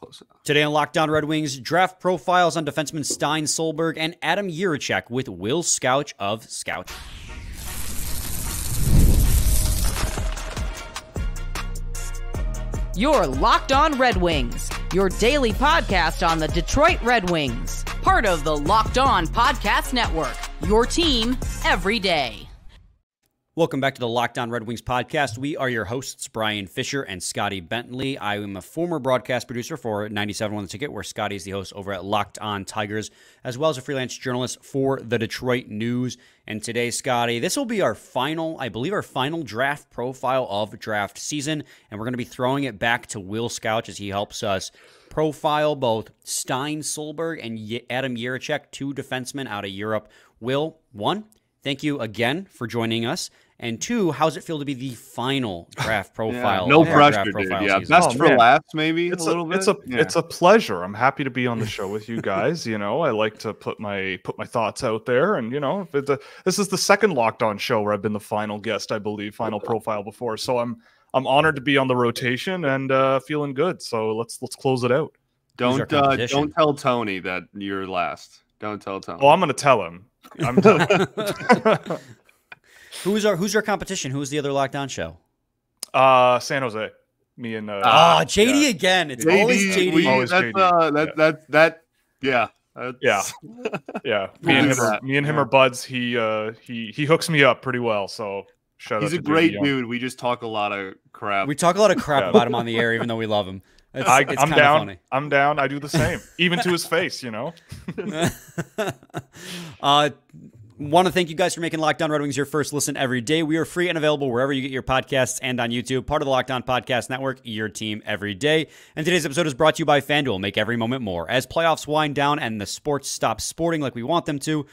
close enough. Today on Locked On Red Wings, draft profiles on defenseman Stian Solberg and Adam Jiricek with Will Scouch of Scouching. You're Locked On Red Wings, your daily podcast on the Detroit Red Wings. Part of the Locked On Podcast Network, your team every day. Welcome back to the Locked On Red Wings podcast. We are your hosts, Brian Fisher and Scotty Bentley. I am a former broadcast producer for 97 The Ticket, where Scotty is the host over at Locked On Tigers, as well as a freelance journalist for the Detroit News. And today, Scotty, this will be our final, I believe, our final draft profile of draft season. And we're going to be throwing it back to Will Scouch as he helps us profile both Stian Solberg and Adam Jiricek, two defensemen out of Europe. Will, one, thank you again for joining us. And two, how's it feel to be the final draft profile? No of our pressure, draft dude. Yeah, season? best for laughs, maybe It's a little bit. It's a pleasure. I'm happy to be on the show with you guys. You know, I like to put my thoughts out there, and you know, this is the second Locked On show where I've been the final guest, I believe, final profile before. So I'm honored to be on the rotation and feeling good. So let's close it out. Don't tell Tony that you're last. Don't tell Tony. Oh, I'm going to tell him. I'm telling. Who's our competition? Who's the other Locked On show? San Jose. Me and JD again. It's JD, always JD. Always JD. Yeah. Me and him are buds. He hooks me up pretty well. So he's a great dude. We just talk a lot of crap. We talk a lot of crap about him on the air, even though we love him. I'm down. Funny. I'm down. I do the same, even to his face. You know. Want to thank you guys for making Locked On Red Wings your first listen every day. We are free and available wherever you get your podcasts and on YouTube. Part of the Locked On Podcast Network, your team every day. And today's episode is brought to you by FanDuel. Make every moment more. As playoffs wind down and the sports stop sporting like we want them to,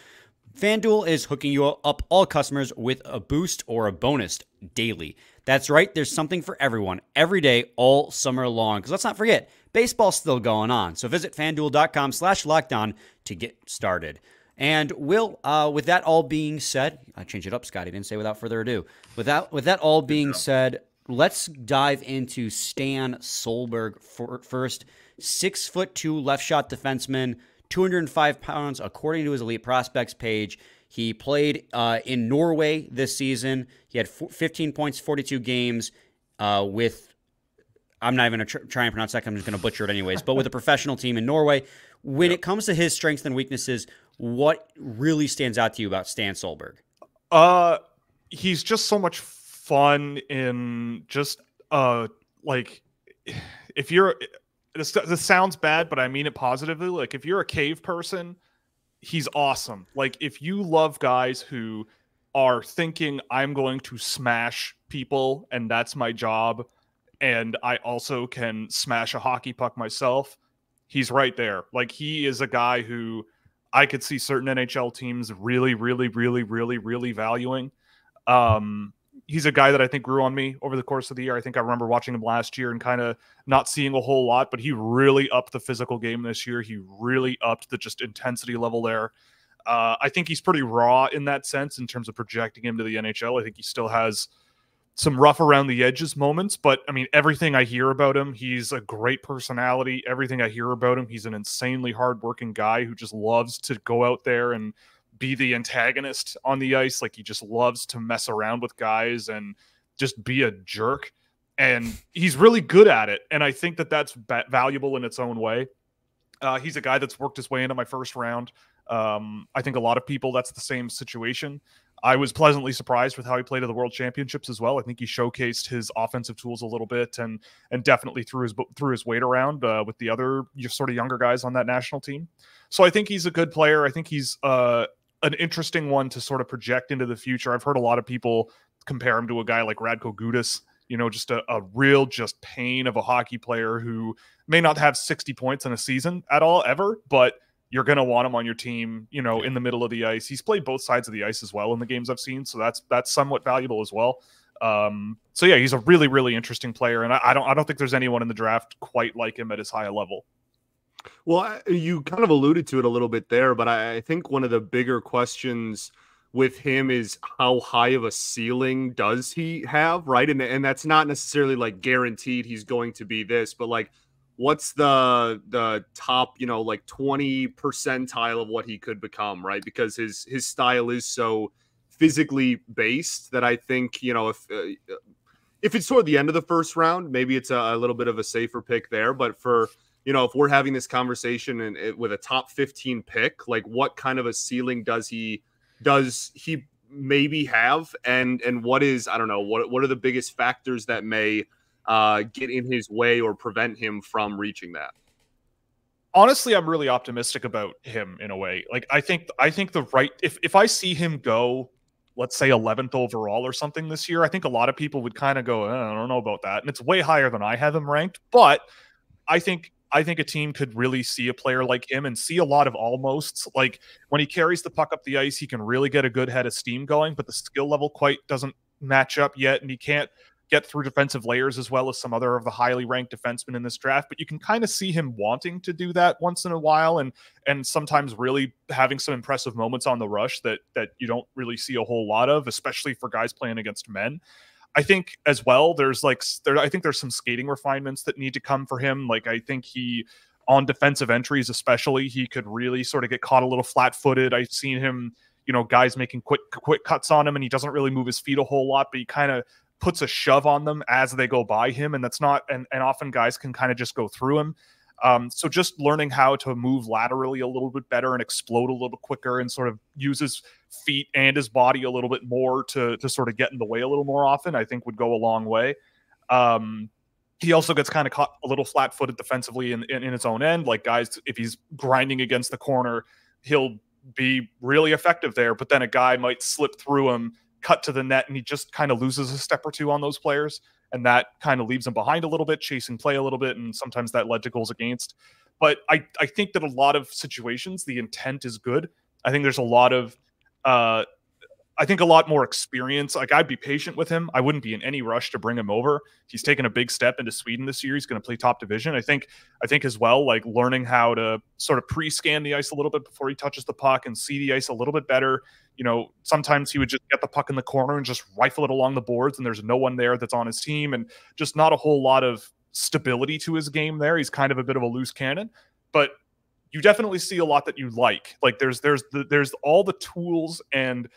FanDuel is hooking you up, all customers, with a boost or a bonus daily. That's right. There's something for everyone every day, all summer long. Because let's not forget, baseball's still going on. So visit FanDuel.com/LockedOn to get started. And Will, with that all being said, I changed it up, Scotty. Didn't say without further ado. With that all being said, let's dive into Stian Solberg first. 6'2" left shot defenseman, 205 pounds, according to his Elite Prospects page. He played in Norway this season. He had 15 points, 42 games with, I'm not even going to try and pronounce that, I'm just going to butcher it anyways, but with a professional team in Norway. When it comes to his strengths and weaknesses, what really stands out to you about Stian Solberg? He's just so much fun in just like, if you're, this sounds bad, but I mean it positively. Like, if you're a cave person, he's awesome. Like, if you love guys who are thinking, I'm going to smash people and that's my job, and I also can smash a hockey puck myself, he's right there. Like, he is a guy who I could see certain NHL teams really, really, really, really, really valuing. He's a guy that I think grew on me over the course of the year. I think I remember watching him last year and kind of not seeing a whole lot, but he really upped the physical game this year. He really upped the just intensity level there. I think he's pretty raw in that sense in terms of projecting him to the NHL. I think he still has some rough around the edges moments, but I mean, everything I hear about him, he's a great personality. Everything I hear about him, he's an insanely hardworking guy who just loves to go out there and be the antagonist on the ice. Like, he just loves to mess around with guys and just be a jerk. And he's really good at it. And I think that that's valuable in its own way. He's a guy that's worked his way into my first round. I think a lot of people, that's the same situation. I was pleasantly surprised with how he played at the World Championships as well. I think he showcased his offensive tools a little bit and definitely threw his weight around with the other sort of younger guys on that national team. So I think he's a good player. I think he's an interesting one to sort of project into the future. I've heard a lot of people compare him to a guy like Radko Gudas, you know, just a real just pain of a hockey player who may not have 60 points in a season at all ever, but you're going to want him on your team, you know, in the middle of the ice. He's played both sides of the ice as well in the games I've seen, so that's somewhat valuable as well. So yeah, he's a really, really interesting player, and I don't think there's anyone in the draft quite like him at his high level. Well, you kind of alluded to it a little bit there, but I think one of the bigger questions with him is how high of a ceiling does he have, right? And that's not necessarily like guaranteed he's going to be this, but like, what's the top, like 20 percentile of what he could become, right? Because his style is so physically based that I think, if it's toward the end of the first round, maybe it's a little bit of a safer pick there. But for, if we're having this conversation and with a top 15 pick, like what kind of a ceiling does he maybe have? And what is, I don't know, what are the biggest factors that may get in his way or prevent him from reaching that? Honestly, I'm really optimistic about him in a way. Like, I think if I see him go, let's say 11th overall or something this year, I think a lot of people would kind of go, I don't know about that. And it's way higher than I have him ranked. But I think a team could really see a player like him and see a lot of almosts. Like, when he carries the puck up the ice, he can really get a good head of steam going, but the skill level quite doesn't match up yet. And he can't get through defensive layers as well as some other of the highly ranked defensemen in this draft, but you can kind of see him wanting to do that once in a while, and sometimes really having some impressive moments on the rush that you don't really see a whole lot of, especially for guys playing against men. I think as well, I think there's some skating refinements that need to come for him. Like, I think on defensive entries especially, he could really sort of get caught a little flat-footed. I've seen him, guys making quick cuts on him, and he doesn't really move his feet a whole lot, but he kind of puts a shove on them as they go by him, and that's not, and often guys can kind of just go through him. So just learning how to move laterally a little bit better and explode a little quicker and sort of use his feet and his body a little bit more to sort of get in the way a little more often, I think would go a long way. He also gets kind of caught a little flat-footed defensively in his own end. Like, guys, if he's grinding against the corner, he'll be really effective there, but then a guy might slip through him, cut to the net, and he just kind of loses a step or two on those players, and that kind of leaves him behind a little bit, chasing play a little bit, and sometimes that led to goals against. But I think that a lot of situations, the intent is good. I think there's a lot of I think a lot more experience. Like, I'd be patient with him. I wouldn't be in any rush to bring him over. He's taken a big step into Sweden this year. He's going to play top division. I think as well, like learning how to sort of pre-scan the ice a little bit before he touches the puck and see the ice a little bit better. You know, sometimes he would just get the puck in the corner and just rifle it along the boards, and there's no one there that's on his team, and just not a whole lot of stability to his game there. He's kind of a bit of a loose cannon, but you definitely see a lot that you like. Like, there's all the tools and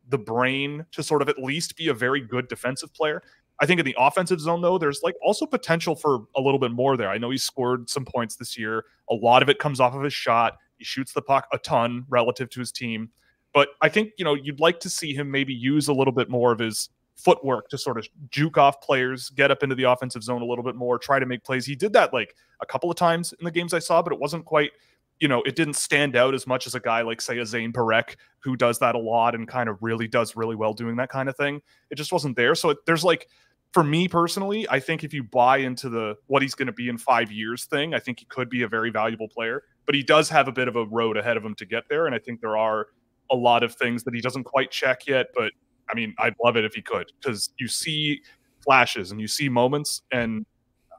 the brain to sort of at least be a very good defensive player. I think in the offensive zone, though, there's like also potential for a little bit more there. I know he's scored some points this year. A lot of it comes off of his shot. He shoots the puck a ton relative to his team. But I think, you know, you'd like to see him maybe use a little bit more of his footwork to sort of juke off players, get up into the offensive zone a little bit more, try to make plays. He did that like a couple of times in the games I saw, but it wasn't quite, you know, it didn't stand out as much as a guy like, say, a Zane Parekh, who does that a lot and kind of really does really well doing that kind of thing. It just wasn't there. So there's like, for me personally, I think if you buy into the what he's going to be in 5 years thing, I think he could be a very valuable player, but he does have a bit of a road ahead of him to get there. And I think there are a lot of things that he doesn't quite check yet, but I mean, I'd love it if he could, because you see flashes and you see moments, and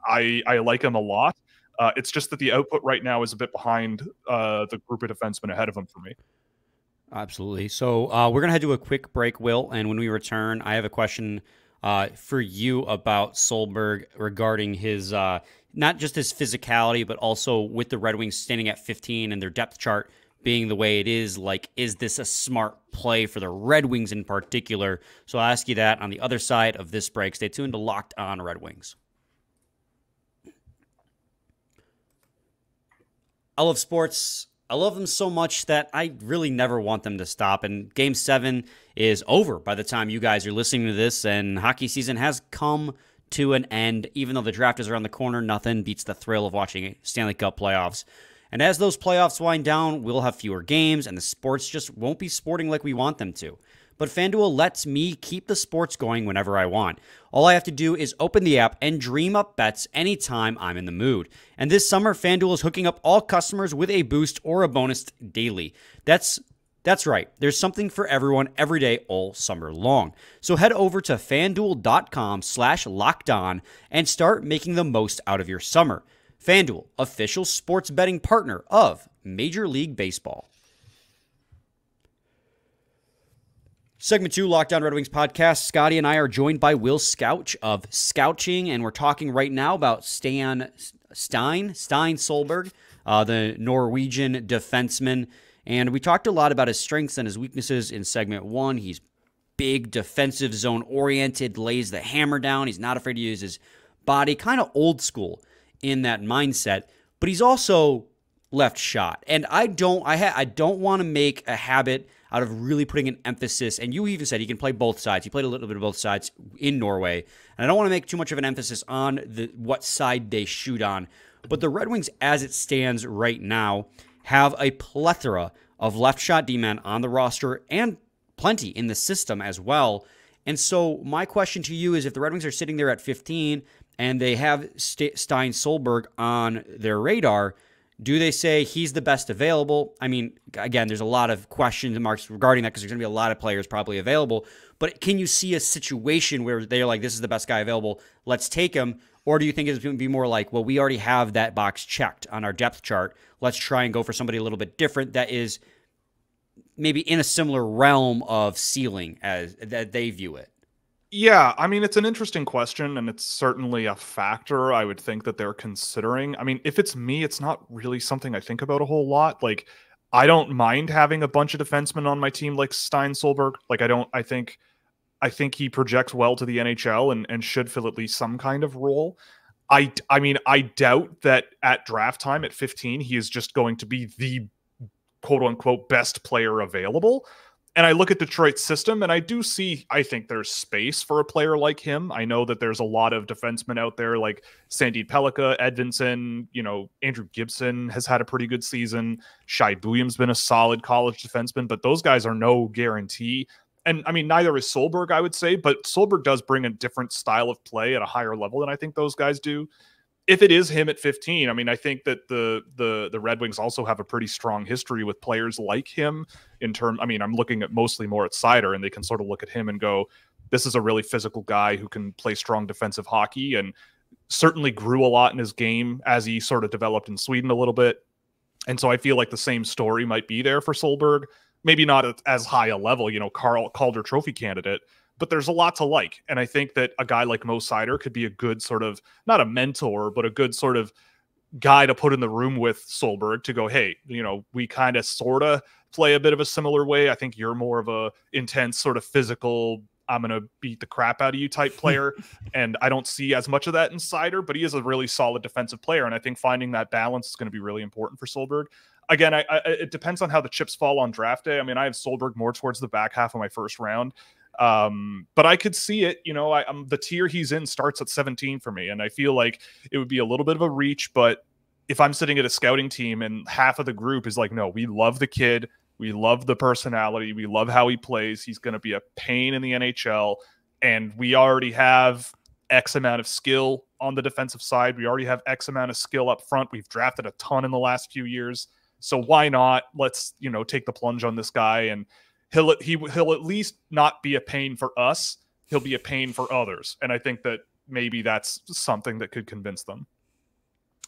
I like him a lot. It's just that the output right now is a bit behind the group of defensemen ahead of him for me. Absolutely. So we're going to head to a quick break, Will, and when we return, I have a question for you about Solberg regarding his, not just his physicality, but also with the Red Wings standing at 15 and their depth chart being the way it is. Like, is this a smart play for the Red Wings in particular? So I'll ask you that on the other side of this break. Stay tuned to Locked On Red Wings. I love sports. I love them so much that I really never want them to stop. And Game 7 is over by the time you guys are listening to this, and hockey season has come to an end. Even though the draft is around the corner, nothing beats the thrill of watching Stanley Cup playoffs. And as those playoffs wind down, we'll have fewer games, and the sports just won't be sporting like we want them to. But FanDuel lets me keep the sports going whenever I want. All I have to do is open the app and dream up bets anytime I'm in the mood. And this summer, FanDuel is hooking up all customers with a boost or a bonus daily. That's right. There's something for everyone every day all summer long. So head over to FanDuel.com/lockedon and start making the most out of your summer. FanDuel, official sports betting partner of Major League Baseball. Segment 2, Locked On Red Wings podcast. Scotty and I are joined by Will Scouch of Scouching, and we're talking right now about Stian Solberg, the Norwegian defenseman. And we talked a lot about his strengths and his weaknesses in segment 1. He's big, defensive zone oriented, lays the hammer down. He's not afraid to use his body, kind of old school in that mindset. But he's also left shot. And I don't want to make a habit out of really putting an emphasis, and you even said he can play both sides. He played a little bit of both sides in Norway, and I don't want to make too much of an emphasis on what side they shoot on. But the Red Wings, as it stands right now, have a plethora of left shot D-men on the roster and plenty in the system as well. And so my question to you is, if the Red Wings are sitting there at 15 and they have Stian Solberg on their radar, do they say he's the best available? I mean, again, there's a lot of questions and marks regarding that because there's going to be a lot of players probably available. But can you see a situation where they're like, this is the best guy available, let's take him? Or do you think it's going to be more like, well, we already have that box checked on our depth chart. Let's try and go for somebody a little bit different that is maybe in a similar realm of ceiling as that they view it? Yeah, I mean, it's an interesting question, and it's certainly a factor I would think that they're considering. I mean, if it's me, it's not really something I think about a whole lot. Like, I don't mind having a bunch of defensemen on my team like Stian Solberg. Like, I think he projects well to the NHL and should fill at least some kind of role. I mean, I doubt that at draft time at 15, he is just going to be the quote-unquote best player available. And I look at Detroit's system, and I think there's space for a player like him. I know that there's a lot of defensemen out there like Sandy Pellikka, Edvinsson, Andrew Gibson has had a pretty good season. Shai Bouillam's been a solid college defenseman, but those guys are no guarantee. And I mean, neither is Solberg, I would say, but Solberg does bring a different style of play at a higher level than I think those guys do. If it is him at 15, I mean, I think that the Red Wings also have a pretty strong history with players like him I'm looking at mostly more at Seider, and they can sort of look at him and go, this is a really physical guy who can play strong defensive hockey, and certainly grew a lot in his game as he sort of developed in Sweden a little bit. And so I feel like the same story might be there for Solberg. Maybe not at as high a level, Calder Trophy candidate, but there's a lot to like. And I think that a guy like Mo Seider could be a good sort of, not a mentor, but a good sort of guy to put in the room with Solberg to go, hey, we kind of sort of play a bit of a similar way. I think you're more of a intense sort of physical, I'm going to beat the crap out of you type player. And I don't see as much of that in Seider, but he is a really solid defensive player. And I think finding that balance is going to be really important for Solberg. Again, it depends on how the chips fall on draft day. I mean, I have Solberg more towards the back half of my first round. But I could see it, the tier he's in starts at 17 for me. And I feel like it would be a little bit of a reach, but if I'm sitting at a scouting team and half of the group is like, no, we love the kid. We love the personality. We love how he plays. He's going to be a pain in the NHL. And we already have X amount of skill on the defensive side. We already have X amount of skill up front. We've drafted a ton in the last few years. So why not? Let's, take the plunge on this guy, and he'll at least not be a pain for us. He'll be a pain for others. And I think that maybe that's something that could convince them.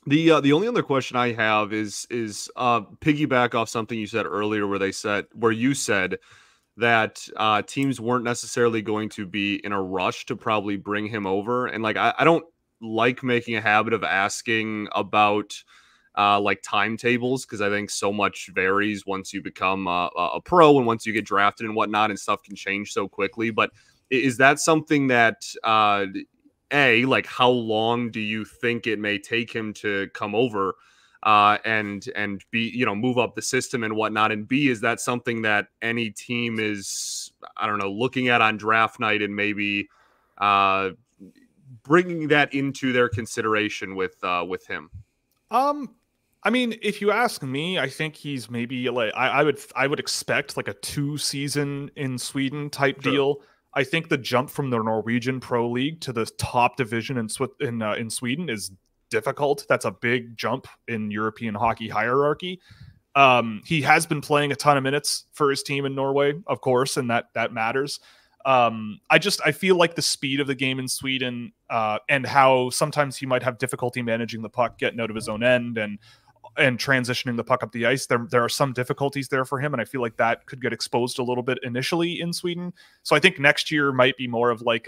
The only other question I have is piggyback off something you said earlier, where you said that teams weren't necessarily going to be in a rush to probably bring him over. And like, I don't like making a habit of asking about like timetables, because I think so much varies once you become a pro and once you get drafted and whatnot, and stuff can change so quickly. But is that something that like how long do you think it may take him to come over and be, move up the system and whatnot? And B, is that something that any team is, I don't know, looking at on draft night and maybe bringing that into their consideration with him? I mean, if you ask me, I think he's maybe like I would expect like a 2-season in Sweden type deal. I think the jump from the Norwegian Pro League to the top division in Sweden is difficult. That's a big jump in European hockey hierarchy. He has been playing a ton of minutes for his team in Norway, of course, and that matters. I feel like the speed of the game in Sweden and how sometimes he might have difficulty managing the puck, getting out of his own end, and and transitioning the puck up the ice. There are some difficulties there for him, and I feel like that could get exposed a little bit initially in Sweden. So I think next year might be more of like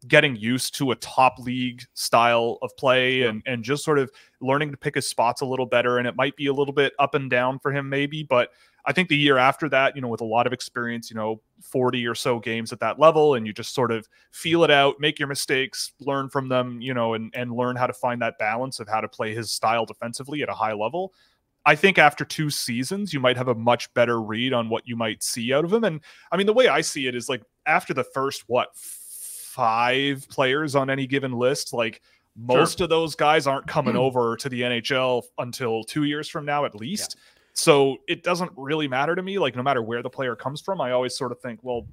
getting used to a top league style of play and just sort of learning to pick his spots a little better. And it might be a little bit up and down for him maybe, but I think the year after that, with a lot of experience, 40 or so games at that level, and you just sort of feel it out, make your mistakes, learn from them, and learn how to find that balance of how to play his style defensively at a high level. I think after 2 seasons, you might have a much better read on what you might see out of him. And I mean, the way I see it is like after the first, 5 players on any given list, like most of those guys aren't coming over to the NHL until 2 years from now, at least. Yeah. So it doesn't really matter to me, like no matter where the player comes from. I always sort of think, well,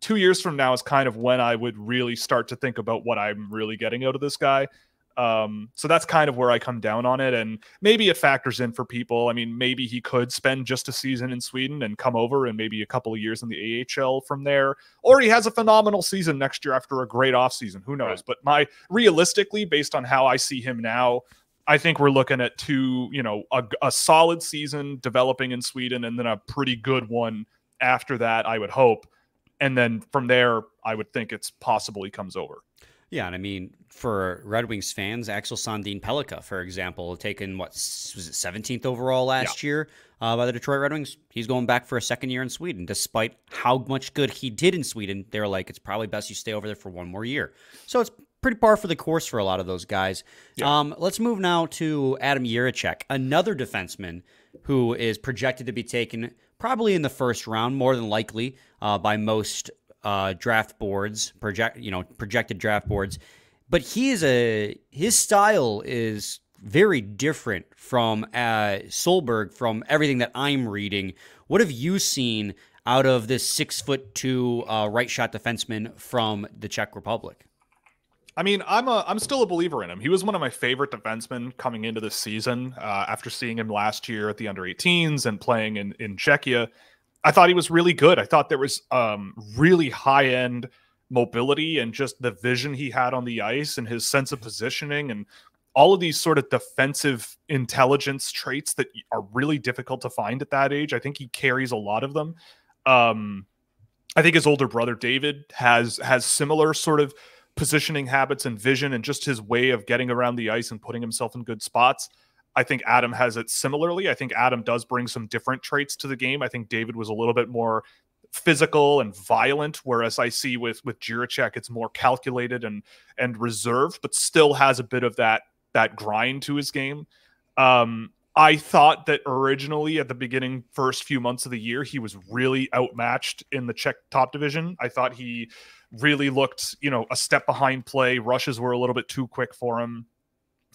2 years from now is kind of when I would really start to think about what I'm really getting out of this guy. So that's kind of where I come down on it. And maybe it factors in for people. I mean, maybe he could spend just a season in Sweden and come over and maybe a couple of years in the AHL from there. Or he has a phenomenal season next year after a great offseason. Who knows? Right. But realistically, based on how I see him now, I think we're looking at a solid season developing in Sweden and then a pretty good one after that, I would hope. And then from there, I would think it's possible he comes over. Yeah, and I mean, for Red Wings fans, Axel Sandin Pellikka, for example, taken, was it 17th overall last year by the Detroit Red Wings? He's going back for a second year in Sweden. Despite how much good he did in Sweden, they're like, it's probably best you stay over there for one more year. So it's pretty par for the course for a lot of those guys. Yeah. Let's move now to Adam Jiricek, another defenseman who is projected to be taken probably in the first round, more than likely by most draft boards, projected draft boards. But his style is very different from Solberg from everything that I'm reading. What have you seen out of this 6'2" right shot defenseman from the Czech Republic? I mean, I'm still a believer in him. He was one of my favorite defensemen coming into this season. After seeing him last year at the under-18s and playing in Czechia, I thought he was really good. I thought there was really high-end mobility and just the vision he had on the ice and his sense of positioning and all of these sort of defensive intelligence traits that are really difficult to find at that age. I think he carries a lot of them. I think his older brother, David, has similar sort of positioning habits and vision and just his way of getting around the ice and putting himself in good spots. I think Adam has it similarly. I think Adam does bring some different traits to the game. I think David was a little bit more physical and violent, whereas I see with Jiricek, it's more calculated and reserved, but still has a bit of that grind to his game. I thought that originally at the beginning, first few months of the year, he was really outmatched in the Czech top division. I thought he really looked, a step behind play. Rushes were a little bit too quick for him.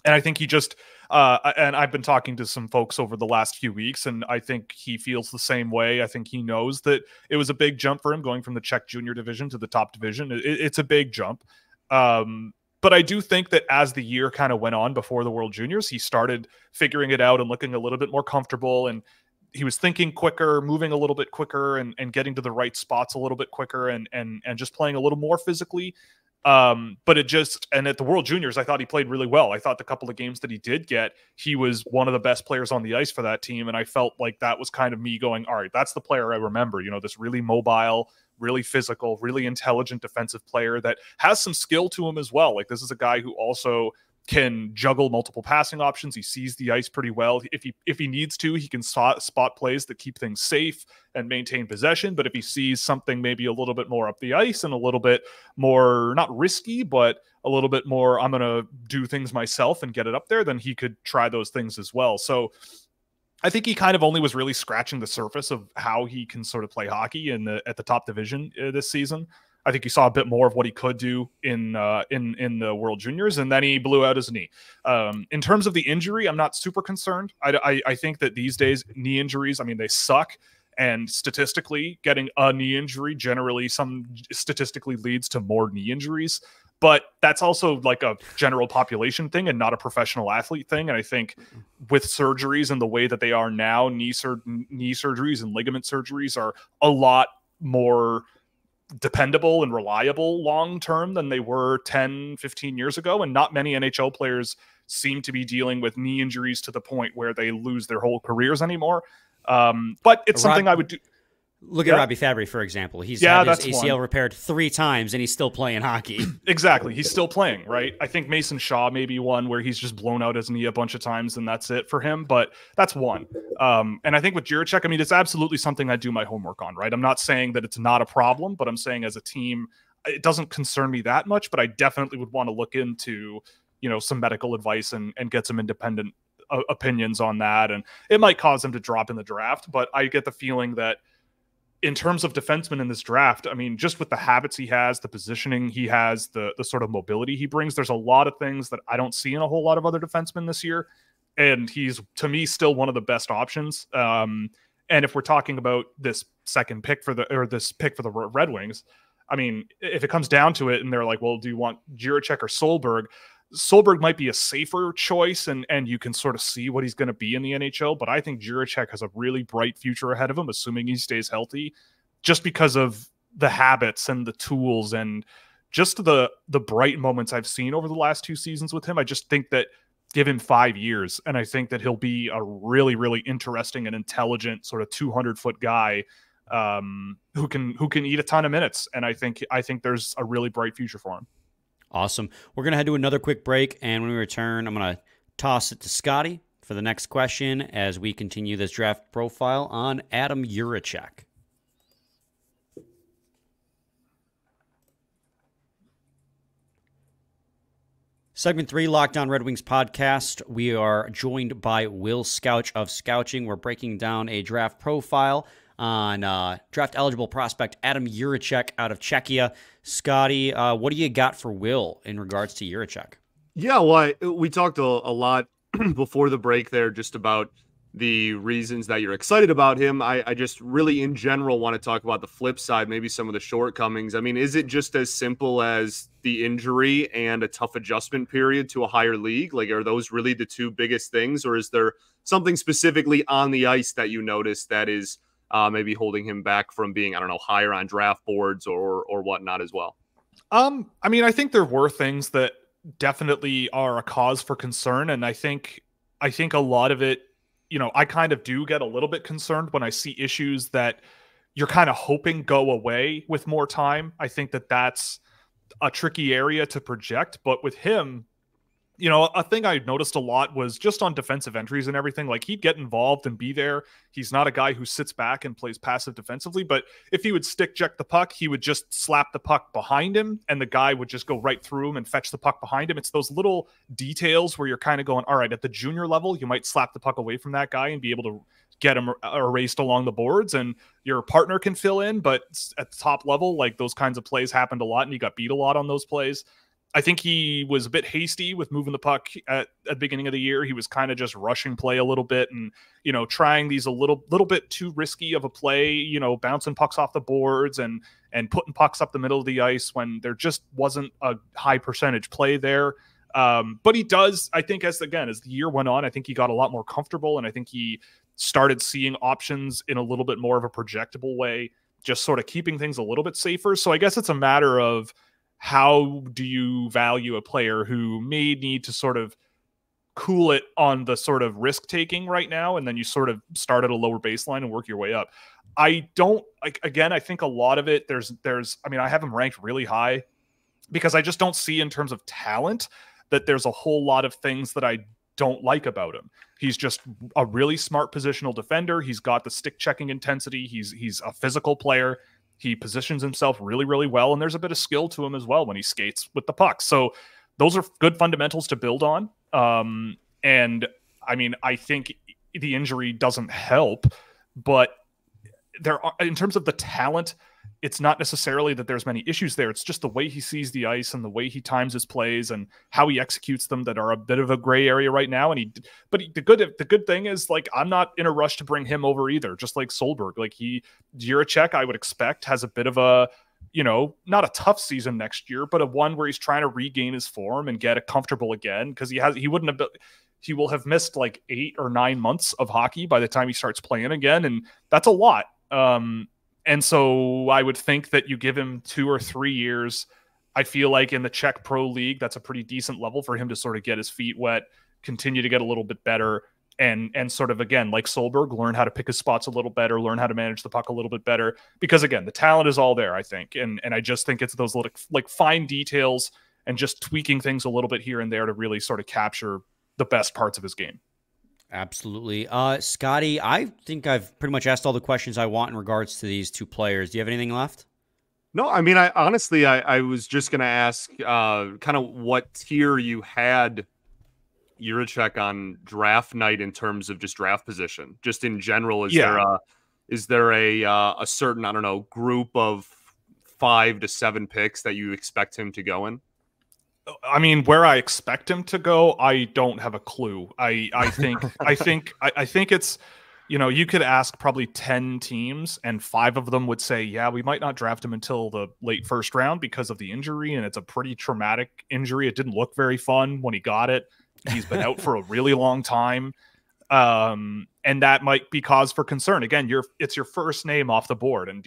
And I think he just, and I've been talking to some folks over the last few weeks, and I think he feels the same way. I think he knows that it was a big jump for him going from the Czech junior division to the top division. It's a big jump. But I do think that as the year kind of went on before the World Juniors, he started figuring it out and looking a little bit more comfortable. And he was thinking quicker, moving a little bit quicker and getting to the right spots a little bit quicker and just playing a little more physically. But and at the World Juniors, I thought he played really well. I thought the couple of games that he did get, he was one of the best players on the ice for that team. And I felt like that was kind of me going, all right, that's the player I remember, this really mobile, really physical, really intelligent defensive player that has some skill to him as well. Like this is a guy who also can juggle multiple passing options. He sees the ice pretty well. If he needs to, he can spot plays that keep things safe and maintain possession. But if he sees something maybe a little bit more up the ice and a little bit more, not risky, but a little bit more, I'm going to do things myself and get it up there, then he could try those things as well. So I think he kind of only was really scratching the surface of how he can sort of play hockey at the top division this season. I think you saw a bit more of what he could do in the World Juniors, and then he blew out his knee. In terms of the injury, I'm not super concerned. I think that these days knee injuries, I mean, they suck. And statistically, getting a knee injury generally statistically leads to more knee injuries. But that's also like a general population thing and not a professional athlete thing. And I think with surgeries and the way that they are now, knee surgeries and ligament surgeries are a lot more dependable and reliable long-term than they were 10, 15 years ago. And not many NHL players seem to be dealing with knee injuries to the point where they lose their whole careers anymore. But it's something I would do. Look at Robbie Fabry, for example. He's had his ACL repaired 3 times, and he's still playing hockey. Exactly. He's still playing, right? I think Mason Shaw may be one where he's just blown out his knee a bunch of times, and that's it for him. But that's one. And I think with Jiricek, I mean, it's absolutely something I do my homework on, right? I'm not saying that it's not a problem, but I'm saying as a team, it doesn't concern me that much. But I definitely would want to look into, some medical advice and get some independent opinions on that. And it might cause him to drop in the draft. But I get the feeling that in terms of defensemen in this draft, I mean, just with the habits he has, the positioning he has, the sort of mobility he brings, there's a lot of things that I don't see in a whole lot of other defensemen this year. And he's, to me, still one of the best options. And if we're talking about this pick for the Red Wings, I mean, if it comes down to it and they're like, well, do you want Jiricek or Solberg? Solberg might be a safer choice, and you can sort of see what he's going to be in the NHL, but I think Jiricek has a really bright future ahead of him, assuming he stays healthy, just because of the habits and the tools and just the bright moments I've seen over the last 2 seasons with him. I just think that give him 5 years, and I think that he'll be a really, really interesting and intelligent sort of 200-foot guy who can eat a ton of minutes, and I think there's a really bright future for him. Awesome. We're going to head to another quick break, and when we return, I'm going to toss it to Scotty for the next question as we continue this draft profile on Adam Jiricek. Segment 3, Locked On Red Wings podcast. We are joined by Will Scouch of Scouching. We're breaking down a draft profile on draft-eligible prospect Adam Jiricek out of Czechia. Scotty, what do you got for Will in regards to Jiricek? Yeah, well, we talked a lot before the break there just about the reasons that you're excited about him. I just really, in general, want to talk about the flip side, maybe some of the shortcomings. I mean, is it just as simple as the injury and a tough adjustment period to a higher league? Like, are those really the 2 biggest things, or is there something specifically on the ice that you notice that is maybe holding him back from being, I don't know, higher on draft boards or whatnot as well? I mean, I think there were things that definitely are a cause for concern. And I think a lot of it, I kind of do get a little bit concerned when I see issues that you're kind of hoping go away with more time. I think that that's a tricky area to project, but with him, a thing I noticed a lot was just on defensive entries and everything. Like, he'd get involved and be there. He's not a guy who sits back and plays passive defensively, but if he would stick check the puck, he would just slap the puck behind him and the guy would just go right through him and fetch the puck behind him. It's those little details where you're kind of going, all right, at the junior level, you might slap the puck away from that guy and be able to get him erased along the boards and your partner can fill in. But at the top level, like, those kinds of plays happened a lot and he got beat a lot on those plays. I think he was a bit hasty with moving the puck at the beginning of the year. He was kind of just rushing play a little bit and, trying these a little bit too risky of a play, bouncing pucks off the boards and putting pucks up the middle of the ice when there just wasn't a high percentage play there. But he does, I think, as the year went on, I think he got a lot more comfortable and I think he started seeing options in a little bit more of a projectable way, just sort of keeping things a little bit safer. So I guess it's a matter of, how do you value a player who may need to sort of cool it on the sort of risk taking right now, and then you sort of start at a lower baseline and work your way up? I think a lot of it, I have him ranked really high because I just don't see in terms of talent that there's a whole lot of things that I don't like about him. He's just a really smart positional defender. He's got the stick checking intensity. He's a physical player. He positions himself really, really well, and there's a bit of skill to him as well when he skates with the puck. So those are good fundamentals to build on. And I mean, I think the injury doesn't help, but there are, in terms of the talent, it's not necessarily that there's many issues there. It's just the way he sees the ice and the way he times his plays and how he executes them that are a bit of a gray area right now. And the good thing is, like, I'm not in a rush to bring him over either. Just like Solberg, like Jiricek, I would expect has a bit of a, not a tough season next year, but a one where he's trying to regain his form and get it comfortable again. Cause he will have missed like 8 or 9 months of hockey by the time he starts playing again. And that's a lot. And so I would think that you give him 2 or 3 years I feel like in the Czech Pro League, that's a pretty decent level for him to sort of get his feet wet, continue to get a little bit better, and sort of, again, like Solberg, learn how to pick his spots a little better, learn how to manage the puck a little bit better. Because, again, the talent is all there, I think. And I just think it's those little, like, fine details and just tweaking things a little bit here and there to really sort of capture the best parts of his game. Absolutely. Scotty, I think I've pretty much asked all the questions I want in regards to these two players. Do you have anything left? No, I mean, I was just going to ask kind of what tier you had Jiricek on draft night in terms of just draft position, just in general. Is there a certain, I don't know, group of 5 to 7 picks that you expect him to go in? I mean, where I expect him to go, I don't have a clue. I think it's, you know, you could ask probably 10 teams and 5 of them would say, yeah, we might not draft him until the late first round because of the injury. And it's a pretty traumatic injury. It didn't look very fun when he got it. He's been out for a really long time. And that might be cause for concern. Again, it's your first name off the board. And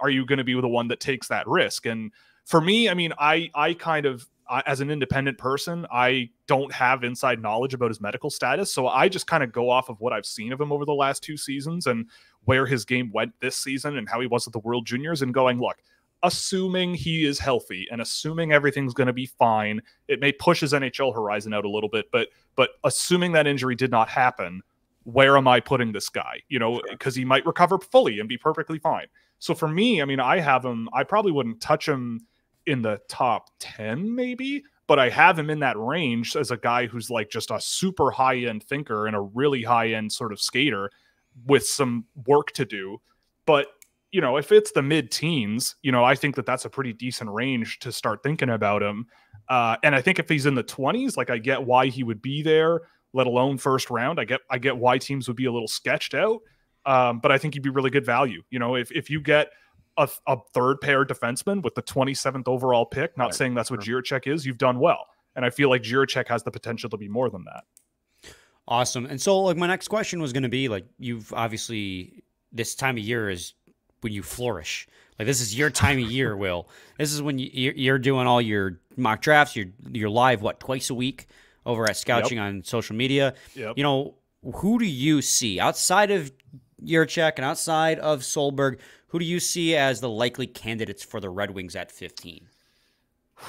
are you going to be the one that takes that risk? And for me, I mean, I kind of, as an independent person, I don't have inside knowledge about his medical status. So I just kind of go off of what I've seen of him over the last 2 seasons and where his game went this season and how he was at the World Juniors, and going, look, assuming he is healthy and assuming everything's going to be fine, it may push his NHL horizon out a little bit, but assuming that injury did not happen, where am I putting this guy? You know, because he might recover fully and be perfectly fine. So for me, I mean, I have him, I probably wouldn't touch him in the top 10 maybe, but I have him in that range as a guy who's like just a super high-end thinker and a really high-end sort of skater with some work to do. But, you know, if it's the mid-teens, you know, I think that that's a pretty decent range to start thinking about him. And I think if he's in the 20s, like, I get why he would be there, let alone first round. I get why teams would be a little sketched out. But I think he'd be really good value. You know, if you get a third pair defenseman with the 27th overall pick, not saying that's what Jiricek is, you've done well. And I feel like Jiricek has the potential to be more than that. Awesome. And so, like, my next question was going to be, like, you've obviously, this time of year is when you flourish. Like, this is your time of year, Will. This is when you're doing all your mock drafts. You're live, twice a week over at Scouching on social media. Yep. You know, who do you see outside of Jiricek and outside of Solberg? Who do you see as the likely candidates for the Red Wings at 15?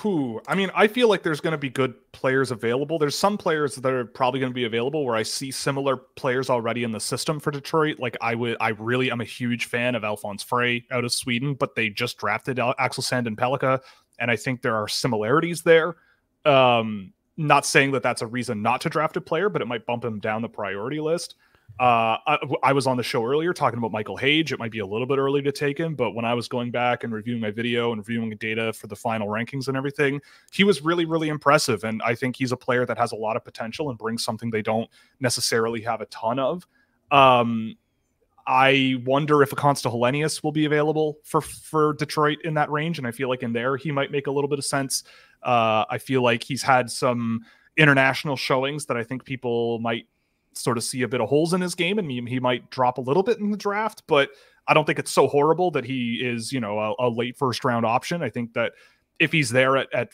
I mean, I feel like there's going to be good players available. There's some players that are probably going to be available where I see similar players already in the system for Detroit. Like, I'm a huge fan of Alphonse Frey out of Sweden, but they just drafted Axel Sand and Pellikka, and I think there are similarities there. Not saying that that's a reason not to draft a player, but it might bump him down the priority list. I was on the show earlier talking about Michael Hage. It might be a little bit early to take him, but when I was going back and reviewing my video and reviewing the data for the final rankings and everything, he was really, really impressive. And I think he's a player that has a lot of potential and brings something they don't necessarily have a ton of. I wonder if a Consta Helenius will be available for Detroit in that range. And I feel like in there, he might make a little bit of sense. I feel like he's had some international showings that I think people might sort of see a bit of holes in his game, and he might drop a little bit in the draft, but I don't think it's so horrible that he is, you know, a late first round option. I think that if he's there at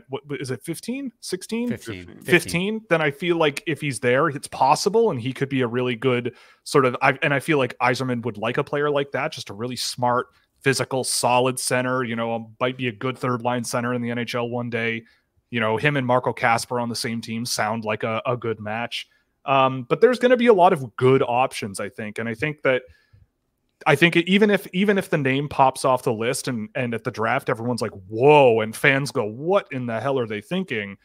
what is it, 15, 16, 15, then I feel like if he's there, it's possible, and he could be a really good sort of, and I feel like Yzerman would like a player like that, just a really smart, physical, solid center, you know, might be a good third line center in the NHL one day. You know, him and Marco Kasper on the same team sound like a good match. But there's going to be a lot of good options, I think. And I think even if the name pops off the list and at the draft, everyone's like, whoa, and fans go, what in the hell are they thinking?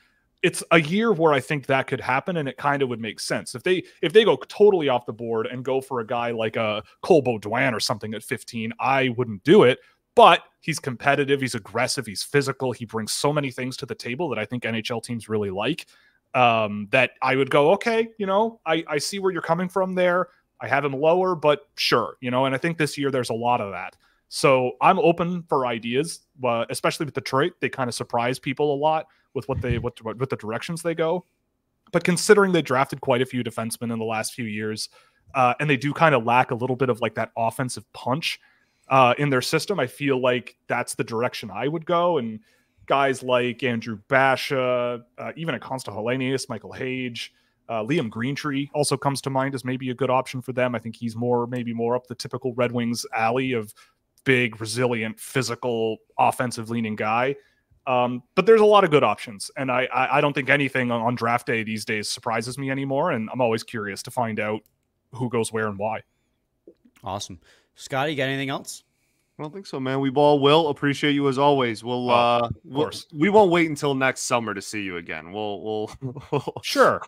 It's a year where I think that could happen, and it kind of would make sense. If they go totally off the board and go for a guy like a Cole Baudouin or something at 15, I wouldn't do it. But he's competitive, he's aggressive, he's physical, he brings so many things to the table that I think NHL teams really like. That I would go, okay, you know, I see where you're coming from there. I have him lower, but sure, you know, and I think this year there's a lot of that. So I'm open for ideas, especially with Detroit. They kind of surprise people a lot with with the directions they go. But considering they drafted quite a few defensemen in the last few years, and they do kind of lack a little bit of like that offensive punch in their system, I feel like that's the direction I would go. And guys like Andrew Basha, even a Consta Hellenius, Michael Hage, Liam Greentree also comes to mind as maybe a good option for them. I think he's maybe more up the typical Red Wings alley of big, resilient, physical, offensive-leaning guy. But there's a lot of good options, and I don't think anything on draft day these days surprises me anymore, and I'm always curious to find out who goes where and why. Awesome. Scotty, you got anything else? I don't think so, man. We all will appreciate you as always. Of course. We won't wait until next summer to see you again. We'll sure.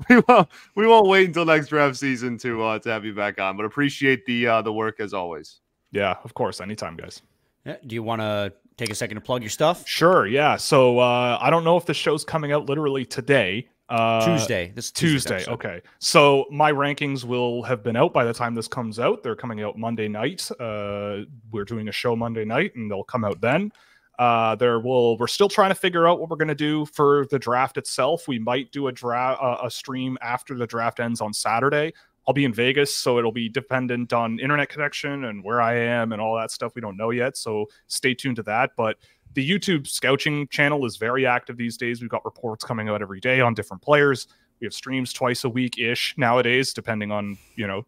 we won't wait until next draft season to have you back on. But appreciate the work as always. Yeah, of course. Anytime, guys. Yeah. Do you want to take a second to plug your stuff? Sure. Yeah. So I don't know if the show's coming out literally today. Tuesday. This is Tuesday. Okay. So my rankings will have been out by the time this comes out. They're coming out Monday night. We're doing a show Monday night, and they'll come out then. We're still trying to figure out what we're going to do for the draft itself. We might do a stream after the draft ends on Saturday. I'll be in Vegas, so it'll be dependent on internet connection and where I am and all that stuff. We don't know yet, so stay tuned to that. But the YouTube Scouching channel is very active these days. We've got reports coming out every day on different players. We have streams twice a week-ish nowadays, depending on,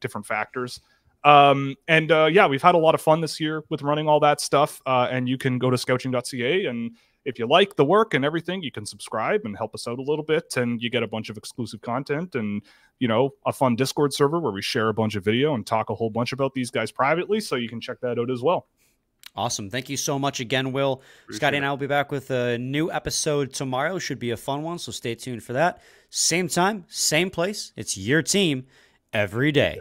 different factors. Yeah, we've had a lot of fun this year with running all that stuff. And you can go to scouching.ca, and if you like the work and everything, you can subscribe and help us out a little bit, and you get a bunch of exclusive content and, a fun Discord server where we share a bunch of video and talk a whole bunch about these guys privately. So you can check that out as well. Awesome. Thank you so much again, Will. Scotty and I will be back with a new episode tomorrow. Should be a fun one, so stay tuned for that. Same time, same place. It's your team every day.